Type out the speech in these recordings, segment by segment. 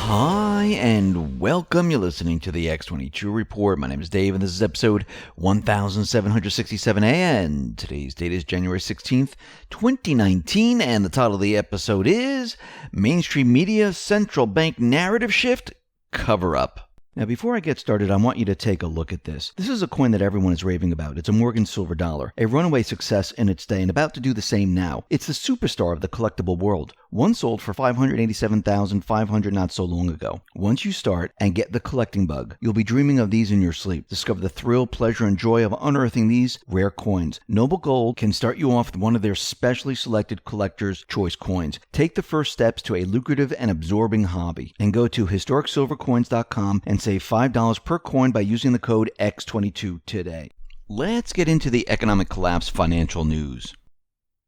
Hi and welcome. You're listening to the X22 Report. My name is Dave and this is episode 1767A and today's date is January 16th, 2019 and the title of the episode is Mainstream Media Central Bank Narrative Shift Coverup. Now, before I get started, I want you to take a look at this. This is a coin that everyone is raving about. It's a Morgan silver dollar, a runaway success in its day and about to do the same now. It's the superstar of the collectible world. One sold for $587,500 not so long ago. Once you start and get the collecting bug, you'll be dreaming of these in your sleep. Discover the thrill, pleasure, and joy of unearthing these rare coins. Noble Gold can start you off with one of their specially selected collector's choice coins. Take the first steps to a lucrative and absorbing hobby and go to historicsilvercoins.com and save $5 per coin by using the code X22 today. Let's get into the economic collapse financial news.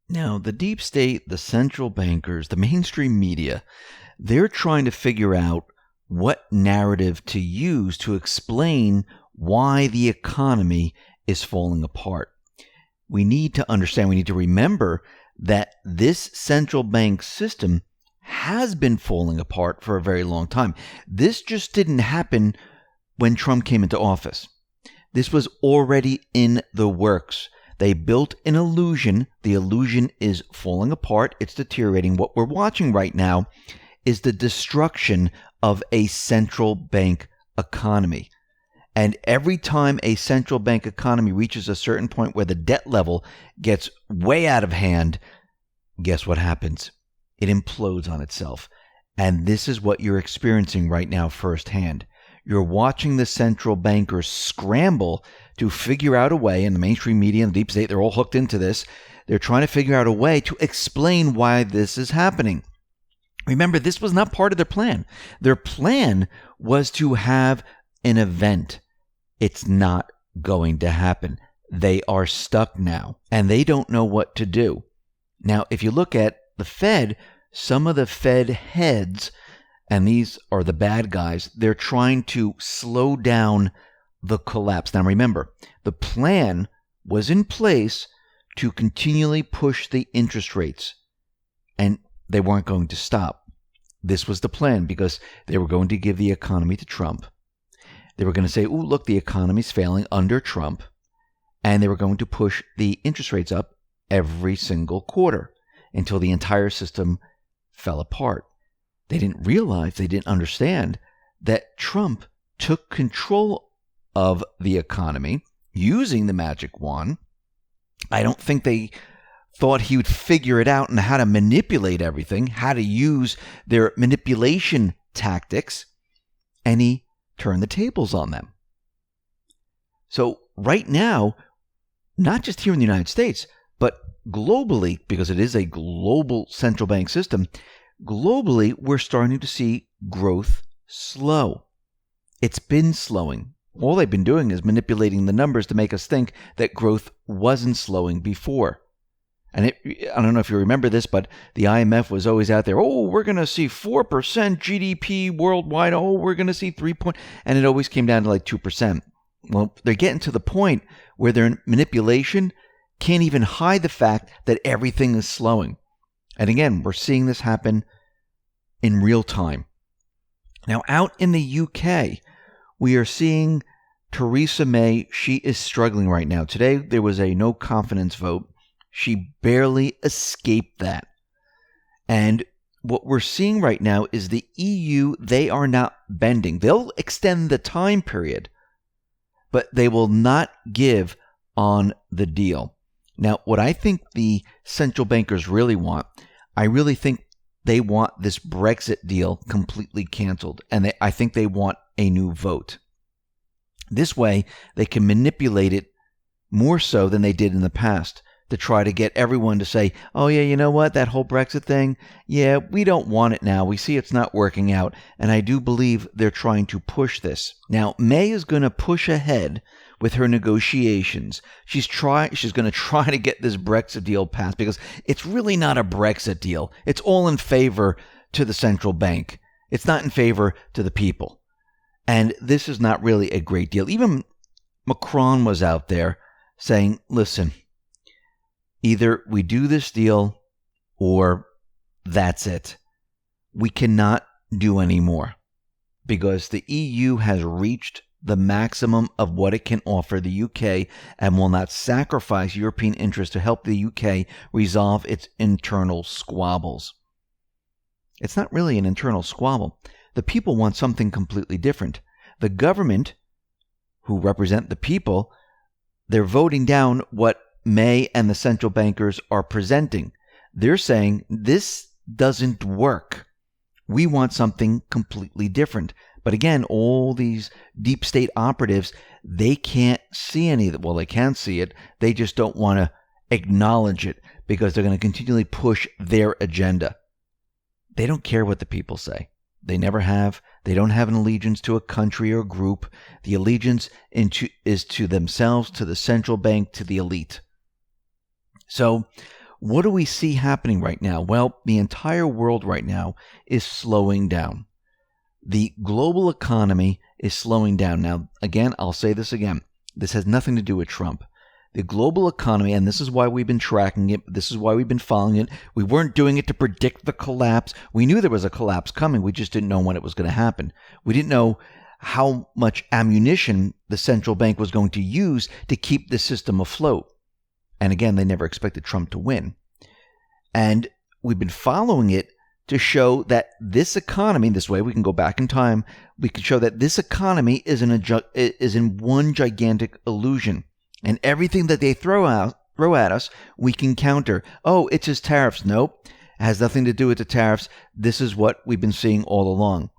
Now, the deep state, the central bankers, the mainstream media, they're trying to figure out what narrative to use to explain why the economy is falling apart. We need to understand, we need to remember that this central bank system has been falling apart for a very long time. This just didn't happen when Trump came into office. This was already in the works. They built an illusion. The illusion is falling apart. It's deteriorating. What we're watching right now is the destruction of a central bank economy. And every time a central bank economy reaches a certain point where the debt level gets way out of hand, guess what happens? It implodes on itself. And this is what you're experiencing right now firsthand. You're watching the central bankers scramble to figure out a way, and the mainstream media and the deep state, they're all hooked into this. They're trying to figure out a way to explain why this is happening. Remember, this was not part of their plan. Their plan was to have an event. It's not going to happen. They are stuck now, and they don't know what to do. Now, if you look at the Fed, some of the Fed heads, and these are the bad guys, they're trying to slow down the collapse. Now remember, the plan was in place to continually push the interest rates, and they weren't going to stop. This was the plan because they were going to give the economy to Trump. They were going to say, ooh, look, the economy's failing under Trump, and they were going to push the interest rates up every single quarter until the entire system fell apart. They didn't realize, they didn't understand that Trump took control of the economy using the magic wand. I don't think they thought he would figure it out and how to manipulate everything, how to use their manipulation tactics, and he turned the tables on them. So right now, not just here in the United States, but globally, because it is a global central bank system, globally, we're starting to see growth slow. It's been slowing. All they've been doing is manipulating the numbers to make us think that growth wasn't slowing before. And I don't know if you remember this, but the IMF was always out there, oh, we're going to see 4% GDP worldwide. Oh, we're going to see 3 point. And it always came down to like 2%. Well, they're getting to the point where their manipulation can't even hide the fact that everything is slowing. And again, we're seeing this happen in real time. Now, out in the UK, we are seeing Theresa May. She is struggling right now. Today, there was a no confidence vote. She barely escaped that. And what we're seeing right now is the EU, they are not bending. They'll extend the time period, but they will not give on the deal. Now, what I think the central bankers really want, I really think they want this Brexit deal completely canceled, and I think they want a new vote. This way, they can manipulate it more so than they did in the past to try to get everyone to say, oh yeah, you know what, that whole Brexit thing, yeah, we don't want it now. We see it's not working out, and I do believe they're trying to push this. Now, May is going to push ahead with her negotiations. She's going to try to get this Brexit deal passed because it's really not a Brexit deal. It's all in favor to the central bank. It's not in favor to the people. And this is not really a great deal. Even Macron was out there saying, listen, either we do this deal or that's it. We cannot do any more. because the EU has reached the maximum of what it can offer the UK and will not sacrifice European interests to help the UK resolve its internal squabbles. It's not really an internal squabble. The people want something completely different. The government, who represent the people, they're voting down what May and the central bankers are presenting. They're saying, this doesn't work. We want something completely different. But again, all these deep state operatives, they can't see any of it. Well, they can see it. They just don't want to acknowledge it because they're going to continually push their agenda. They don't care what the people say. They never have. They don't have an allegiance to a country or group. The allegiance is to themselves, to the central bank, to the elite. So what do we see happening right now? Well, the entire world right now is slowing down. The global economy is slowing down. Now, again, I'll say this again. This has nothing to do with Trump. The global economy, and this is why we've been tracking it, this is why we've been following it. We weren't doing it to predict the collapse. We knew there was a collapse coming. We just didn't know when it was going to happen. We didn't know how much ammunition the central bank was going to use to keep the system afloat. And again, they never expected Trump to win. And we've been following it to show that this economy, this way we can go back in time, we can show that this economy is in one gigantic illusion. And everything that they throw at us, we can counter. Oh, it's his tariffs. Nope. It has nothing to do with the tariffs. This is what we've been seeing all along.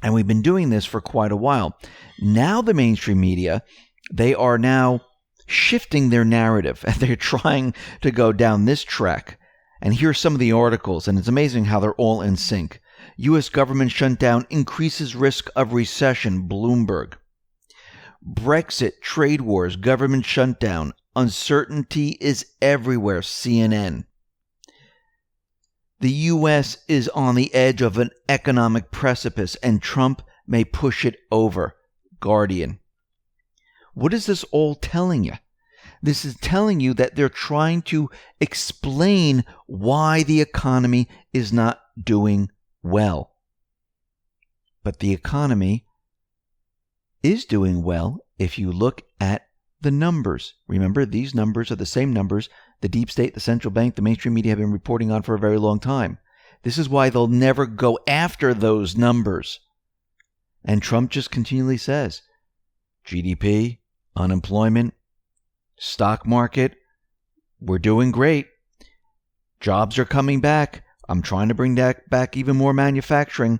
And we've been doing this for quite a while. Now the mainstream media, they are now shifting their narrative. And they're trying to go down this track. And here's some of the articles, and it's amazing how they're all in sync. U.S. government shutdown increases risk of recession, Bloomberg. Brexit, trade wars, government shutdown, uncertainty is everywhere, CNN. The U.S. is on the edge of an economic precipice, and Trump may push it over, Guardian. What is this all telling you? This is telling you that they're trying to explain why the economy is not doing well. But the economy is doing well if you look at the numbers. Remember, these numbers are the same numbers the deep state, the central bank, the mainstream media have been reporting on for a very long time. This is why they'll never go after those numbers. And Trump just continually says, GDP, unemployment, stock market, we're doing great. Jobs are coming back. I'm trying to bring back even more manufacturing.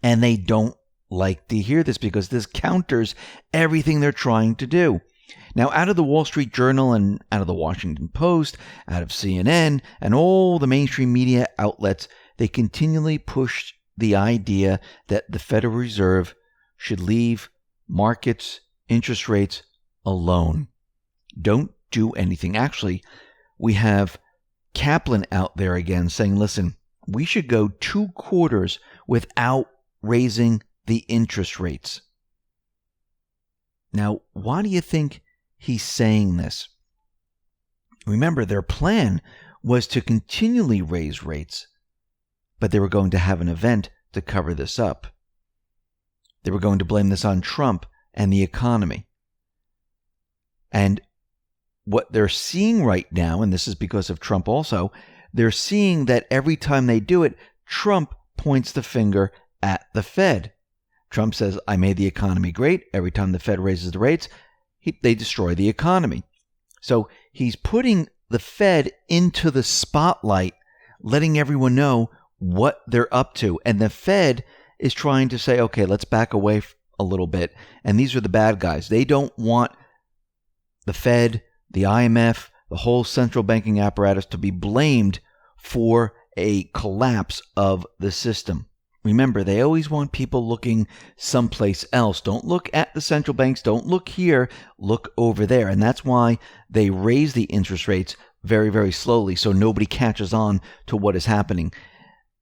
And they don't like to hear this because this counters everything they're trying to do. Now, out of the Wall Street Journal and out of the Washington Post, out of CNN, and all the mainstream media outlets, they continually push the idea that the Federal Reserve should leave markets, interest rates alone. Don't do anything. Actually, we have Kaplan out there again saying, listen, we should go 2 quarters without raising the interest rates. Now, why do you think he's saying this? Remember, their plan was to continually raise rates, but they were going to have an event to cover this up. They were going to blame this on Trump and the economy. And what they're seeing right now, and this is because of Trump also, they're seeing that every time they do it, Trump points the finger at the Fed. Trump says, I made the economy great. Every time the Fed raises the rates, they destroy the economy. So he's putting the Fed into the spotlight, letting everyone know what they're up to. And the Fed is trying to say, okay, let's back away a little bit. And these are the bad guys. They don't want the Fed, the IMF, the whole central banking apparatus to be blamed for a collapse of the system. Remember, they always want people looking someplace else. Don't look at the central banks. Don't look here. Look over there. And that's why they raise the interest rates very, very slowly so nobody catches on to what is happening.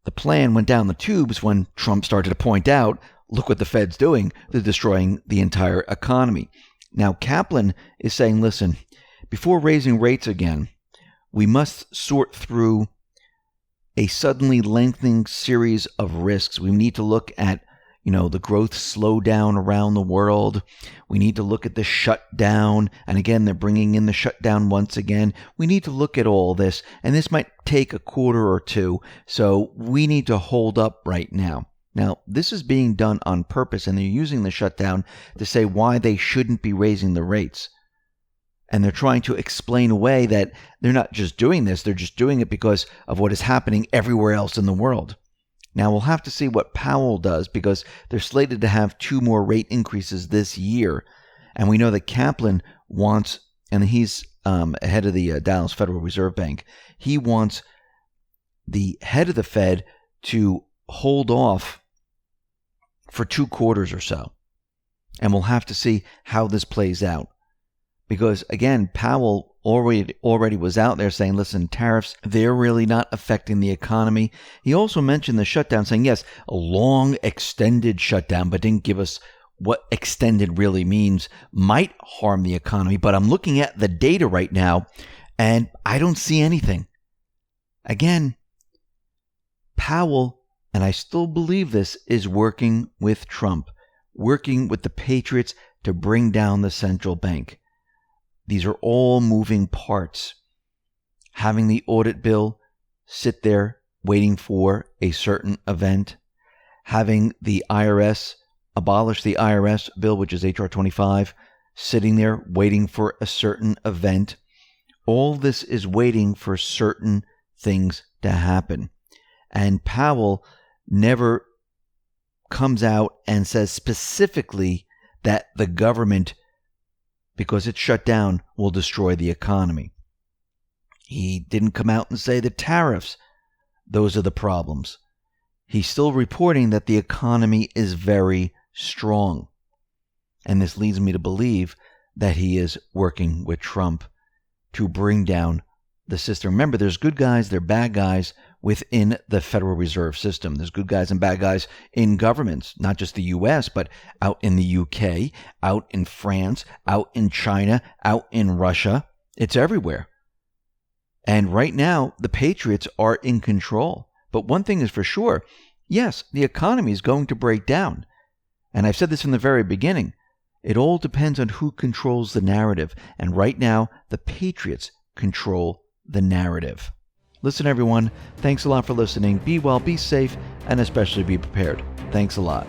The plan went down the tubes when Trump started to point out, look what the Fed's doing. They're destroying the entire economy. Now, Kaplan is saying, listen, before raising rates again, we must sort through a suddenly lengthening series of risks. We need to look at the growth slowdown around the world. We need to look at the shutdown. And again, they're bringing in the shutdown once again. We need to look at all this. And this might take a quarter or two. So we need to hold up right now. Now, this is being done on purpose, and they're using the shutdown to say why they shouldn't be raising the rates. And they're trying to explain away that they're not just doing this, they're just doing it because of what is happening everywhere else in the world. Now, we'll have to see what Powell does, because they're slated to have 2 more rate increases this year. And we know that Kaplan wants, and he's head of the Dallas Federal Reserve Bank, he wants the head of the Fed to hold off for 2 quarters or so. And we'll have to see how this plays out. Because, again, Powell already was out there saying, listen, tariffs, they're really not affecting the economy. He also mentioned the shutdown, saying, yes, a long, extended shutdown, but didn't give us what extended really means. Might harm the economy, but I'm looking at the data right now, and I don't see anything. Again, Powell, and I still believe this, is working with Trump, working with the Patriots to bring down the central bank. These are all moving parts. Having the audit bill sit there waiting for a certain event. Having the IRS abolish the IRS bill, which is HR 25, sitting there waiting for a certain event. All this is waiting for certain things to happen. And Powell never comes out and says specifically that the government, because it's shut down, will destroy the economy. He didn't come out and say the tariffs, those are the problems. He's still reporting that the economy is very strong. And this leads me to believe that he is working with Trump to bring down the system. Remember, there's good guys, there are bad guys within the Federal Reserve System. There's good guys and bad guys in governments, not just the U.S., but out in the UK, out in France, out in China, out in Russia. It's everywhere. And right now, the Patriots are in control. But one thing is for sure, yes, the economy is going to break down. And I've said this from the very beginning. It all depends on who controls the narrative. And right now, the Patriots control the narrative. Listen, everyone, thanks a lot for listening. Be well, be safe, and especially be prepared. Thanks a lot.